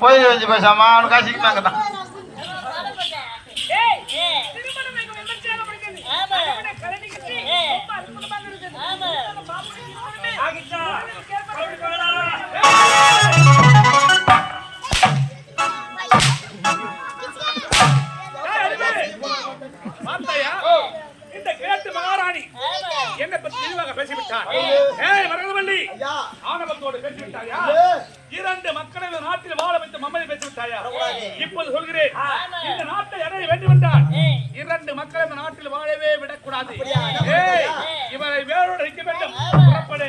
போய் வச்சு பேசாமா அவனுக்கு காசிக்கிட்டாங்க தான். இந்த கிழட்டு மகாராணி என்னை பற்றி தெளிவாக பேசிவிட்டார். வரதவள்ளி ஆணவத்தோடு பேசிவிட்டாயா? இரண்டு மக்களை நாட்டில் வாழ வைத்து மம்மதி பேசிவிட்டாயா? இப்போது சொல்கிறேன், இந்த நாட்டை அடைய வேண்டும் என்றால் இரண்டு மக்களை இந்த நாட்டில் வாழவே விடக்கூடாது. இவரை வேரோடு இருக்க வேண்டும். புறப்படு.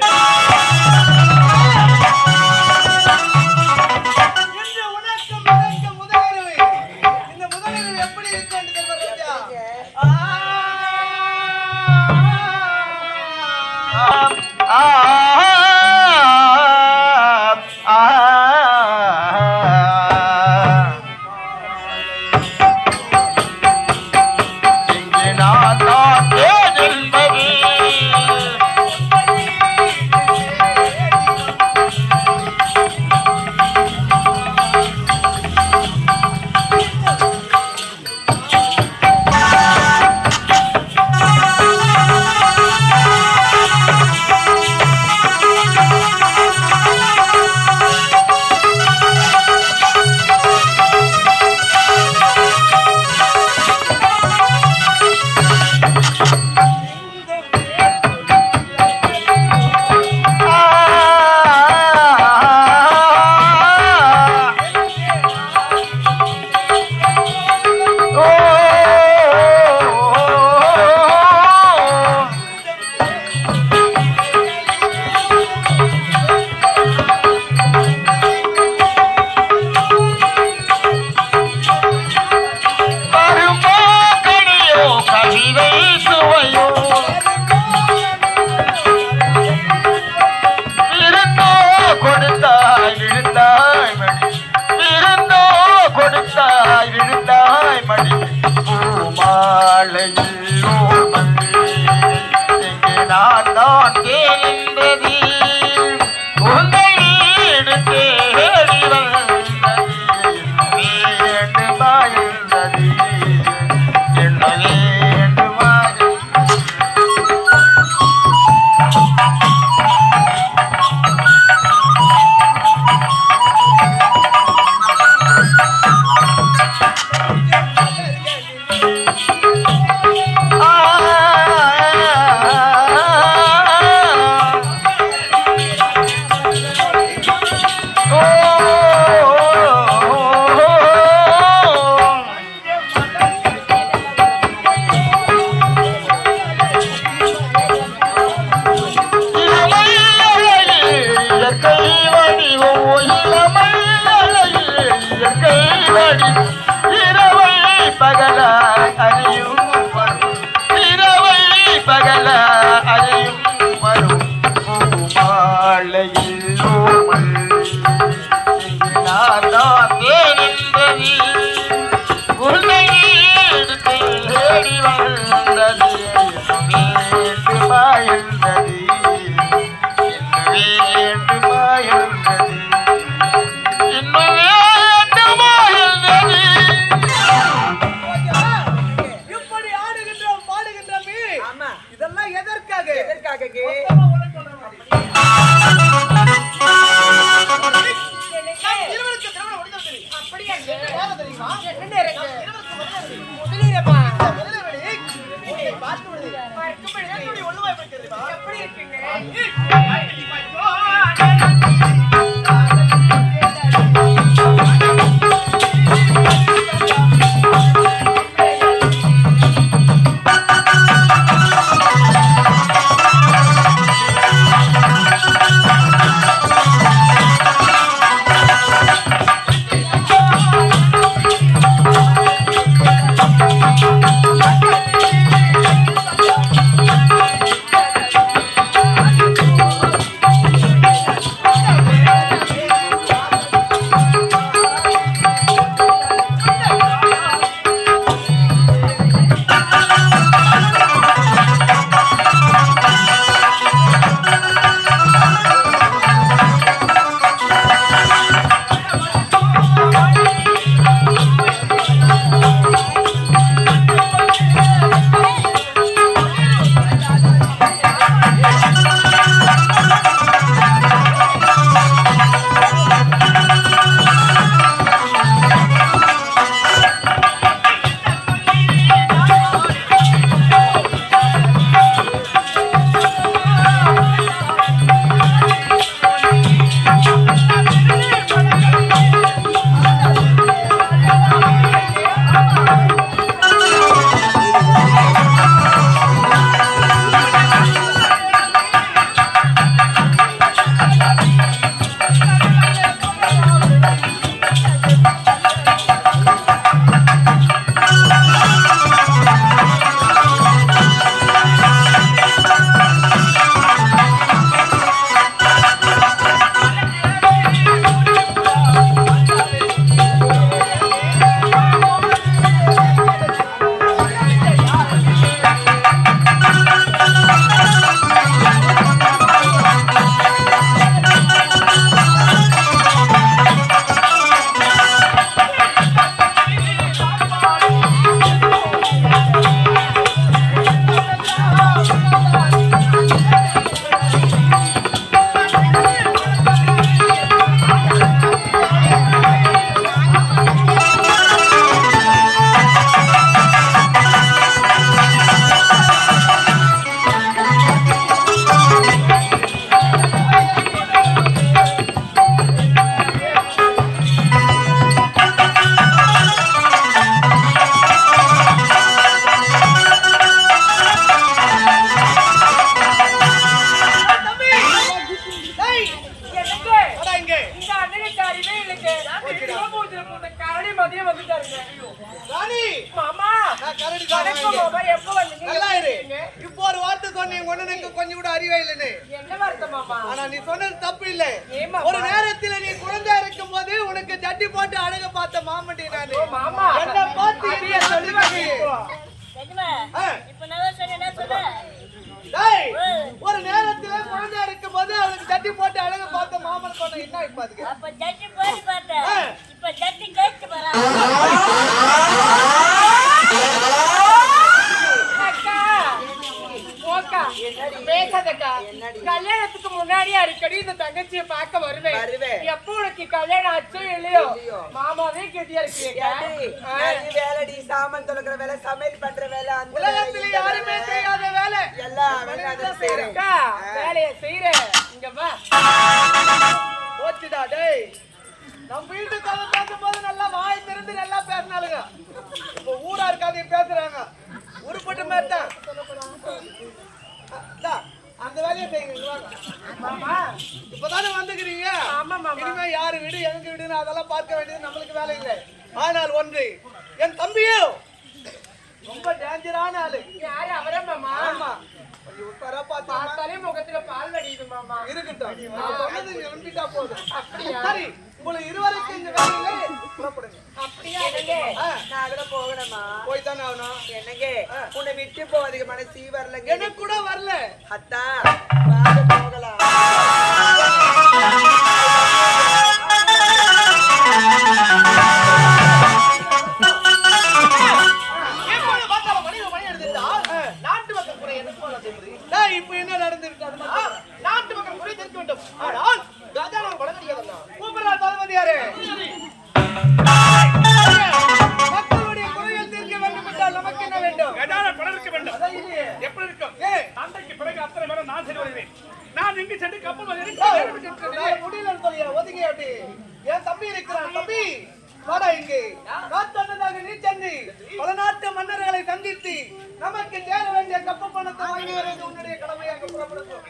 நல்லா இரு. இப்போ ஒரு வார்த்தை சொன்னீங்க உனக்கு கொஞ்சம் கூட அறிவே இல்லைன்னு. ஆனா நீ சொன்னது தப்பு இல்ல. ஒரு நேரத்துல நீ குழந்தை இருக்கும் போது உனக்கு ஜட்டி போட்டு அழக பார்த்த மாமண்டி நானு. என்ன பார்த்து என்ன சொல்லுவாங்க? ஒரு நேரத்துல குழந்தை இருக்கும் போது அவளுக்கு ஜட்டி போட்டு அழக பார்த்த மாமன் சொன்ன என்ன இப்ப அதுக்கு? அப்ப ஜட்டி போட்டு பார்த்தேன். இப்ப ஜட்டி கேட்டு வரா. கல்யாணத்துக்கு முன்னாடி அடிக்கடி இந்த தங்கச்சியை பார்க்க வருவேன். எப்போ உனக்கு கல்யாணம் ஆச்சோ இல்லையோ மாமாவே கெட்டியா இருக்கீங்க. வேலைடி சாமான் தொலைக்கிற வேலை, சமையல் பண்ற வேலை, அந்த உலகத்துல யாருமே செய்யாத வேலை எல்லாம் செய்யறேன். வேலையை செய்யறேன். இங்க வா. போச்சுடா டேய். நம்ம வீட்டுக்கு பேசும்போது நல்லா வாய் திறந்து நல்லா பேசினாலுங்க. இப்போ ஊரா இருக்காது பேசுறாங்க. உருப்பட்டு மாதிரி தான். அந்த வேலையை செய்யுங்க. மாமா இப்பதானே வந்துக்கிறீங்க. ஆமா மாமா. இனிமே யாரு வீடு எங்க வீடுன்னு அதெல்லாம் பார்க்க வேண்டியது நம்மளுக்கு வேலை இல்லை. ஆனால் ஒன்று, என் தம்பியோ ரொம்ப டேஞ்சரான ஆளு. யாரு அவரே மாமா? ஆமா. கொஞ்சம் உட்காரா பார்த்தாலே முகத்துல பால் வடியுது மாமா. இருக்கட்டும். நம்பிட்டா போதும். சரி, உங்களை இருவருக்கு இந்த வேலையில புறப்படுங்க. அப்படியா? நான் அதுல போகணுமா? போய் தானே ஆகணும். என்னங்க உன்னை விட்டு போவதுக்கு மனசு வரலங்க. எனக்கு கூட வரல. அத்தா வாங்க போகலாம். நாட்டு மக்கள் குறை என்ன போல தெரியுது? இப்ப என்ன நடந்துருக்கு? நாட்டு மக்கள் குறை தெரிவிக்க வேண்டும். ஆனால் கஜானா வழங்கடியாதா? கூப்பிடுறா தளபதியாரே. மக்களுடைய குறைகள் தீர்க்க வேண்டும் என்றால் நமக்கு என்ன வேண்டும்? கஜானா பணம் இருக்க வேண்டும். எப்படி இருக்கும்? தந்தைக்கு பிறகு அத்தனை பேரும் நான் சரி வருவேன். நான் இங்கு சென்று கப்பல் முடியல சொல்லியா? ஒதுங்கி அப்படி என் தம்பி இருக்கிறான். தம்பி வாடா இங்கே. நாட்டதாக நீ சென்று பல நாட்டு மன்னர்களை சந்தித்து நமக்கு சேர வேண்டிய கப்பல் பணத்தை வாங்கி வருவது உன்னுடைய கடமையாக புறப்படுத்தும்.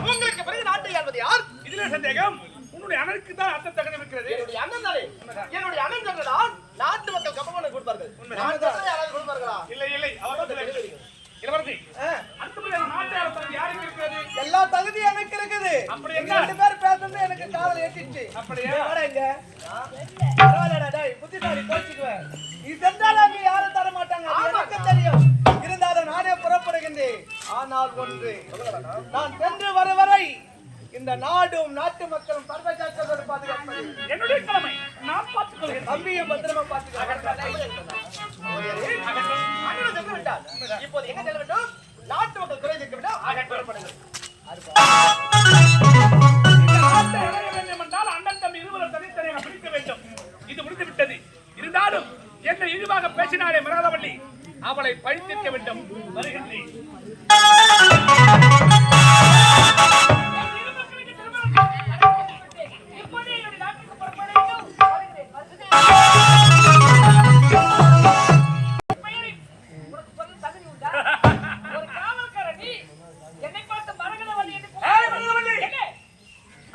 உங்களுக்கு பிறகு நாட்டை ஆள்வது யார்? இதுல சந்தேகம் உன்னுடைய அண்ணனுக்கு தான் அர்த்தம் தகவல் இருக்கிறது. என்னுடைய அண்ணன் தானே. என்னுடைய அண்ணன் சொன்னதான் நாட்டு மக்கள் கப்பல் பணம் கொடுப்பார்கள். நான் சொன்னதை யாராவது கொடுப்பார்களா? இல்லை இல்லை அவர் இளவரசி அந்த நாட்டு அரசு யாருக்கு இருக்கிறது? எல்லா தகுதியும் எனக்கு இருக்குது. அப்படி என்ன ரெண்டு பேர் பேசுறது எனக்கு காதல் ஏத்திச்சு. அப்படியே புத்திசாலி கோச்சிக்குவேன். நீ சென்றால் அங்க யாரும் தர மாட்டாங்க. எனக்கு தெரியும். இருந்தாலும் நானே புறப்படுகின்றேன். ஆனால் ஒன்று, நான் சென்று வர வரை இந்த நாடும் நாட்டு மக்களும் சர்வஜாத்தோடு பாதுகாப்பது என்னுடைய கடமை. நான் பார்த்துக் கொள்கிறேன். தம்பியை பத்திரமா பாத்துக்கிறேன். இப்போது எங்க செல்ல வேண்டும்? நாட்டு மக்கள் குறை தீர்க்க வேண்டும். புறப்படுங்கள். என்றால் அண்ணன் தம்பி இருவரும் தனித்தனியாக பிடிக்க வேண்டும். இது முடிந்து விட்டது. இருந்தாலும் என்னை இழிவாக பேசினாரே மராதவள்ளி, அவளை பழித்திருக்க வேண்டும். வருகின்றேன்.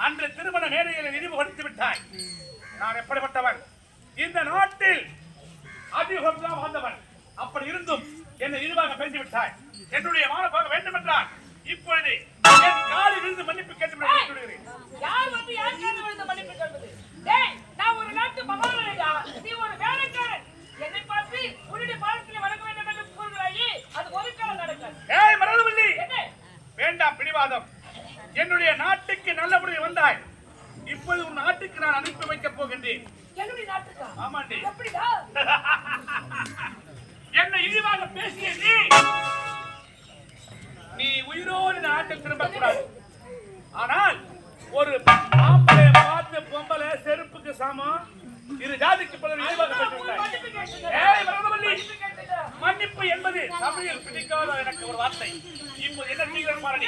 அன்று திருமண மேடையில் இழிவுபடுத்தி விட்டாய். நான் எப்படிப்பட்டவன்? இந்த நாட்டில் அதிகம் வந்தவன். அப்படி இருந்தும் என்னை இழிவாக பேசிவிட்டாய். என்னுடைய மானப்பாக வேண்டும் என்றால் இப்பொழுது என் காலில் விழுந்து மன்னிப்பு கேட்டு விடுகிறேன். யார் வந்து யார் கேட்டு விழுந்து மன்னிப்பு கேட்பது? டேய், நான் ஒரு நாட்டு மகாராஜா, நீ ஒரு வேலைக்காரன். என்னை பார்த்து உன்னுடைய பாதத்தில் வணங்க வேண்டும் என்று கூறுகிறாயே, அது ஒரு காலம் நடக்காது. ஏய் மரதவள்ளி, வேண்டாம் பிடிவாதம். என்னுடைய நாட்டுக்கு நல்லபடியாக வந்தாய். இப்போது உன் நாட்டுக்கு நான் அனுப்பி வைக்கப் போகின்றேன். என்னுடைய நாட்டுக்கா? ஆமாண்டி. எப்படிடா? என்னை இழிவாக பேசிய நீ உயிரோடு இந்த நாட்டில் திரும்பக்கூடாது. ஆனால் ஒரு ஆம்பளை பார்த்து பொம்பளை செருப்புக்கு சமம். இரு ஜாதிக்கு பலர் இழிவாக பேசுகிறாய். மன்னிப்பு என்பது தமிழில் பிடிக்காத எனக்கு ஒரு வார்த்தை. இப்போது என்ன செய்கிறேன் பாருங்க.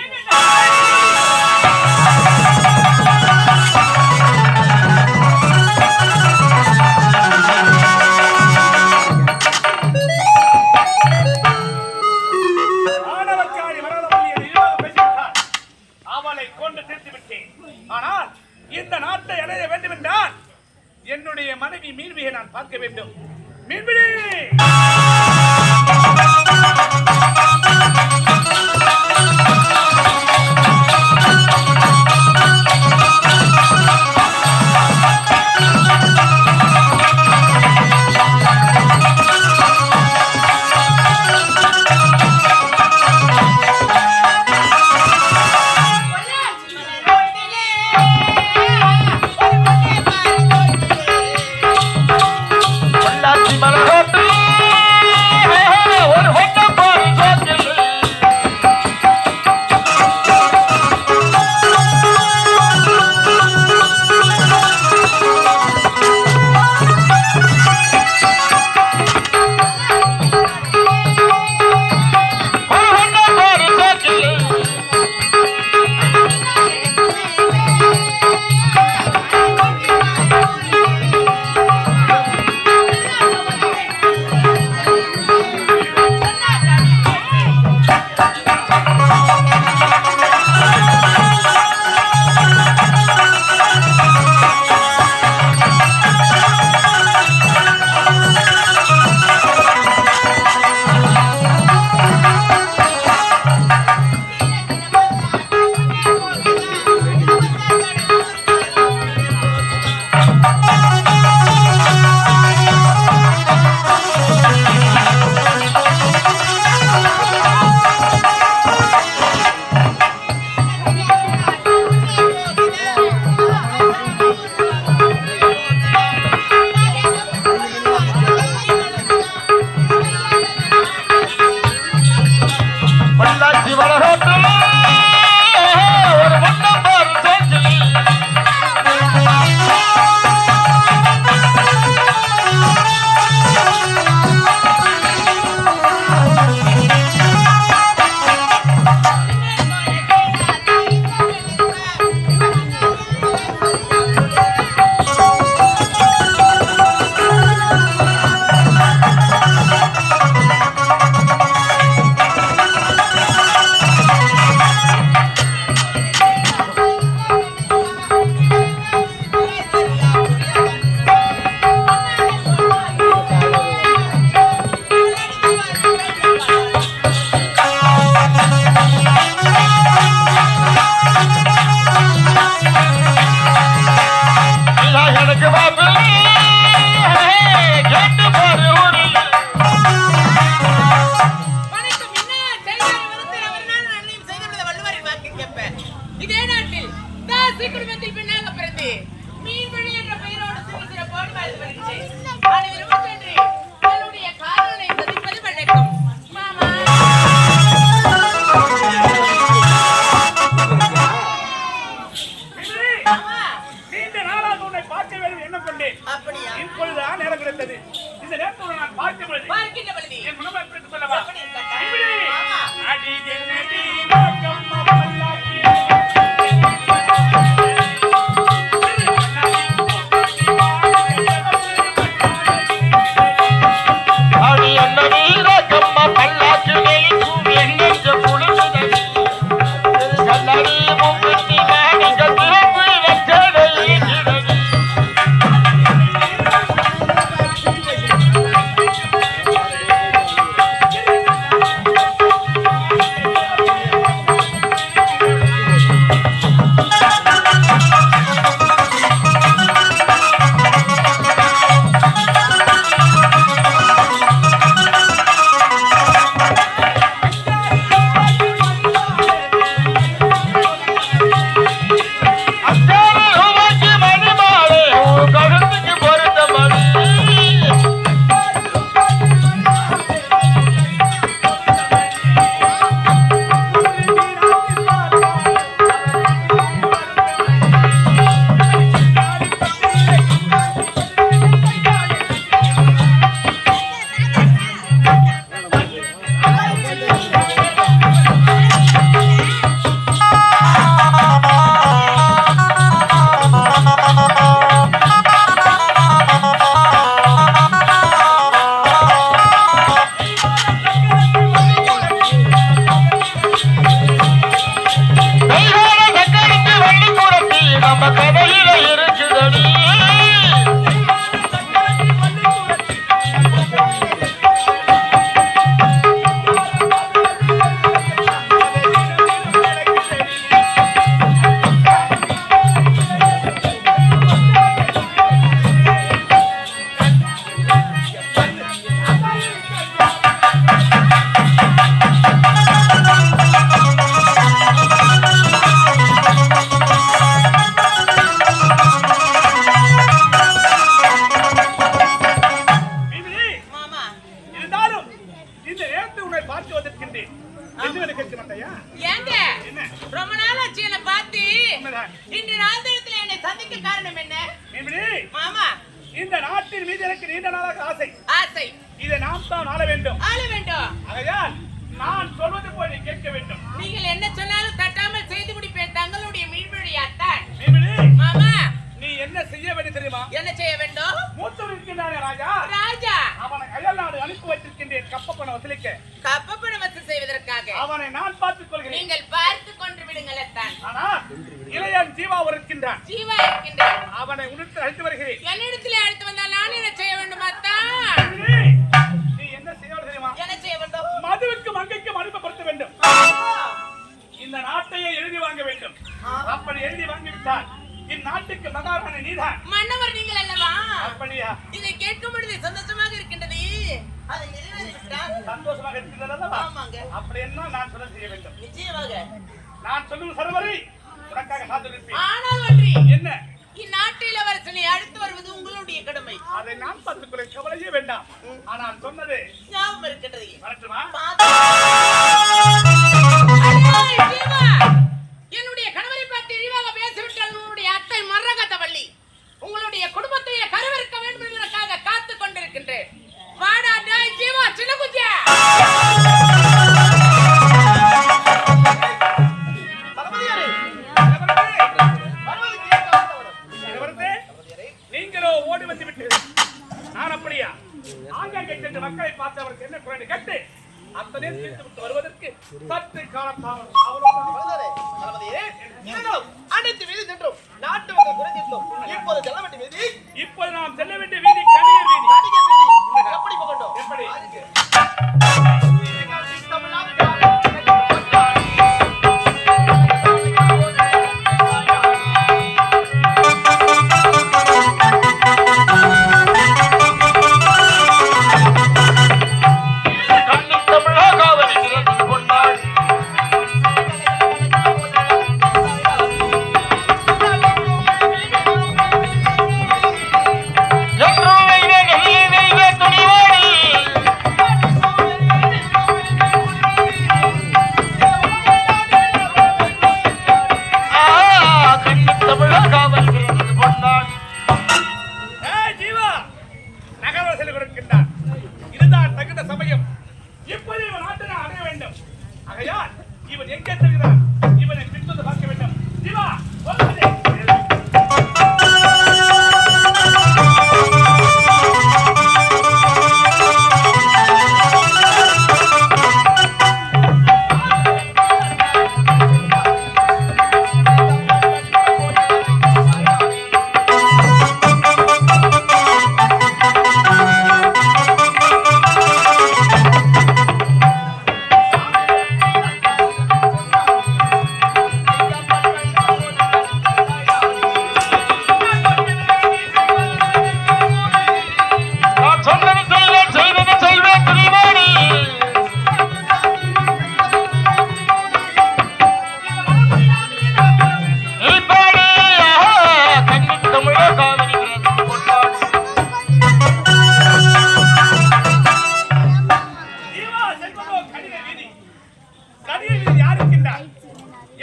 ஆணவக்காரி மரதவள்ளி இழிவாக பேசிவிட்டார். அவளை கொண்டு தீர்த்து விட்டேன். ஆனால் இந்த நாட்டை அடைய வேண்டும் என்றால் என்னுடைய மனைவி மீன்பியை நான் பார்க்க வேண்டும். மீன்பிடி பல்லாச்சி வளரட்டும் ஒரு வண்ணம் பாரு சேஞ்சில் எனக்கு பாப்பு கேட்டு பாரு ஊரில் வணக்கம். என்ன செய்தார் விருந்தினர் அவர்தான் அன்னையும் செய்துள்ளது வள்ளுவரின் வாக்கு கேட்பேன். இதே நாட்டில் தாசி குடும்பத்தில் பெண்ணாக பிறந்து மீன்வழி என்ற பெயரோடு சிறப்போடு வாழ்ந்து வருகிறேன். அனைவரும் சென்று என்னுடைய காதலை சதிப்பது வழக்கம். மாமா நீண்ட நாளாக உன்னை பார்க்க வேண்டும் எண்ணம் கொண்டேன். அப்படியா? இப்பொழுதுதான் நேரம் கிடைத்தது. இந்த நேரத்தில் நான் பார்க்கும் பொழுது பார்க்கின்ற பொழுது என் குடும்பம் எப்படி சொல்லவா? எப்படி இருக்கட்டும்? இப்படி ஆமா. அடி என்னடி வாக்கம்மா பல்லாக்கி. அடி என்ன வீரக்கம்மா பல்லாக்கு நெளிக்கும் எங்கெங்க புழுங்குதடி கண்ணாடி முப்பத்தி மாணிக்க திருப்பி வச்சதை ஈட்டிடடி அச்சாரி உமாக்கி மணிமாலை உன் கழுத்துக்கு பொருத்த மணி தெய்வான சக்கரத்து வள்ளி கூடத்தி நம்ம கதையில இருக்குதடி இப்படி மாமா இருந்தாலும் இந்த நேரத்தில் உன்னை பார்த்து வந்திருக்கின்றேன். என்று கேட்க மாட்டாயா? ஏங்க என்ன? ரொம்ப நாளாச்சு என்னை பார்த்து. உண்மைதான். இன்று நாந்திரத்தில் என்னை சந்திக்க காரணம் என்ன இப்படி மாமா? இந்த நாட்டின் மீது எனக்கு நீண்ட நாளாக ஆசை. ஆசை இதை நாம் தான் ஆள வேண்டும். ஆள வேண்டும். ஆகையால் நான் சொல்வது போய் நீ கேட்க வேண்டும். நீங்கள் என்ன சொன்னாலும் தட்டாமல் செய்து முடிப்பேன். தங்களுடைய மீன்வழியாத்தான். இப்படி மாமா நீ என்ன செய்ய வேண்டும் தெரியுமா? என்ன செய்ய வேண்டும்? மூத்தூர் இருக்கின்றானே ராஜா, ராஜா அவனை அயல் நாடு அனுப்பி வைத்திருக்கின்றேன் கப்ப பணம் வசூலிக்க. கப்ப பணம் வசூல் செய்வதற்காக அவனை நான் பார்த்துக் கொள்கிறேன். நீங்கள் பார்த்து கொண்டு விடுங்களத்தான். ஆனால் இளையன் ஜீவா இருக்கின்றான். ஜீவா இருக்கின்றார். அவனை உன்னிடத்தில் அழைத்து வருகிறேன். என்னிடத்திலே அழைத்து வந்தால் நான் என்ன செய்ய வேண்டும் அத்தான்? இப்படி நீ என்ன செய்ய வேண்டும் தெரியுமா? என்ன செய்ய வேண்டும்? மதுவுக்கு மங்கைக்கும் அனுப்பப்படுத்த வேண்டும். இந்த நாட்டையே எழுதி வாங்க வேண்டும். அப்படி எழுதி வாங்கிவிட்டால் இந்நாட்டுக்கு மகாராணி நீதான். மன்னவர் நீங்கள் அல்லவா? அப்படியா? இதை கேட்கும் பொழுது சந்தோஷமாக இருக்கின்றது. அதை நிறைவேற விட்டான். சந்தோஷமாக இருக்கிறது அல்லவா? ஆமாங்க. அப்படி என்ன நான் சொல்ல செய்ய வேண்டும்? நிச்சயமாக. நான் சொல்லும் சர்வரை உனக்காக காத்திருப்பேன். ஆனால் ஒன்றி, என்ன? இந்நாட்டில் இளவரசனை அடுத்து வருவது உங்களுடைய கடமை. அதை நான் பார்த்துக்கொள்ள கவலையே வேண்டாம். ஆனால் சொன்னது ஞாபகம் இருக்கின்றது. வரட்டுமா? அடே, ஜீவா! என்னுடைய கணவரை பார்த்து இழிவாக பேசிவிட்டால் உங்களுடைய அத்தை மரகதவள்ளி உங்களுடைய குடும்பத்தையே கருவிருக்க வேண்டும் என்பதற்காக காத்துக் கொண்டிருக்கின்றேன். வாடா டேய் ஜீவா, சின்ன குஞ்சா. நீங்களோ ஓடி வந்து விட்டு நான் அப்படியா ஆங்காங்கே சென்று மக்களை பார்த்து அவருக்கு என்ன குறை கேட்டு அத்தனை தீர்த்து விட்டு வருவதற்கு சற்று காலம் அனைத்து வீதி சென்றோம், நாட்டு மக்கள் குறை தீர்த்தோம். இப்போது செல்ல வேண்டிய வீதி, இப்போது நாம் செல்ல வேண்டிய வீதி கணியர் வீதி. நடிகர் வீதி. எப்படி போகட்டும்? எப்படி?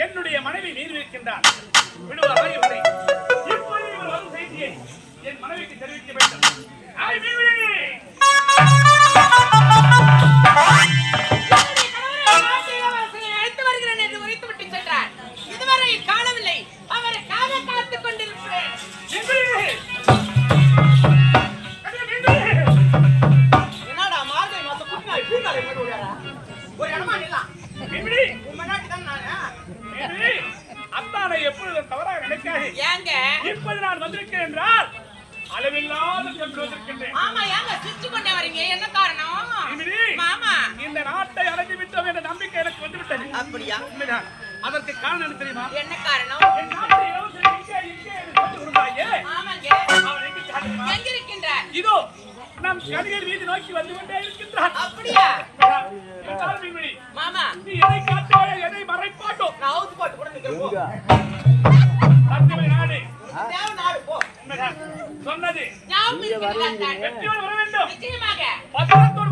என்னுடைய மனைவி மீறி இருக்கின்றார். விடுவாரா இல்லை? இப்போது இவர் வரும் செய்தியை என் மனைவிக்கு தெரிவிக்க வேண்டும். அழைத்து வருகிறேன் என்று உரைத்துவிட்டு சென்றார். இதுவரை காணவில்லை. அவருக்காக காத்துக் கொண்டிருக்கிறேன். என்னடா மார்கழி மாசம் குட்டினாய் பூங்காலை போட்டு விளையாடா? ஒரு இடமா நில்லாம். உம்மனாட்டி தான் நானு. அத்தானை எப்பொழுதும் தவறாக நினைக்காதே. ஏங்க இப்போது நான் வந்திருக்கேன் என்றால் அளவில்லாத சென்று வந்திருக்கின்றேன். ஆமா, ஏங்க சிரிச்சு கொண்டே வரீங்க? என்ன காரணம்? மாமா, இந்த நாட்டை அடைந்து விட்டோம் என்ற நம்பிக்கை எனக்கு வந்துவிட்டது. அப்படியா? உண்மைதான். அதற்கு காரணம் என்ன தெரியுமா? என்ன காரணம்? என் நாட்டை இளவரசர் இங்கே என்று சொல்லி விடுவாயே. ஆமாங்க. அவன் எங்கே தெரியுமா? எங்க இருக்கின்றார்? இதோ நம் கணிகர் வீதி நோக்கி வந்து கொண்டே இருக்கின்றான். அப்படியா? என்றால் மீன்பிடி, மாமா, நீ எதை காட்டாயோ எதை மறைப்பாட்டோ நான் அவுத்து போட்டு கூட நிக்கிறேன் போ. சத்தியமே நாடு தேவ நாடு போ. உண்மைதான். சொன்னது ஞாபகம் இருக்கிறதா? வெற்றியோடு வர வேண்டும். நிச்சயமாக. பகவத்தோடு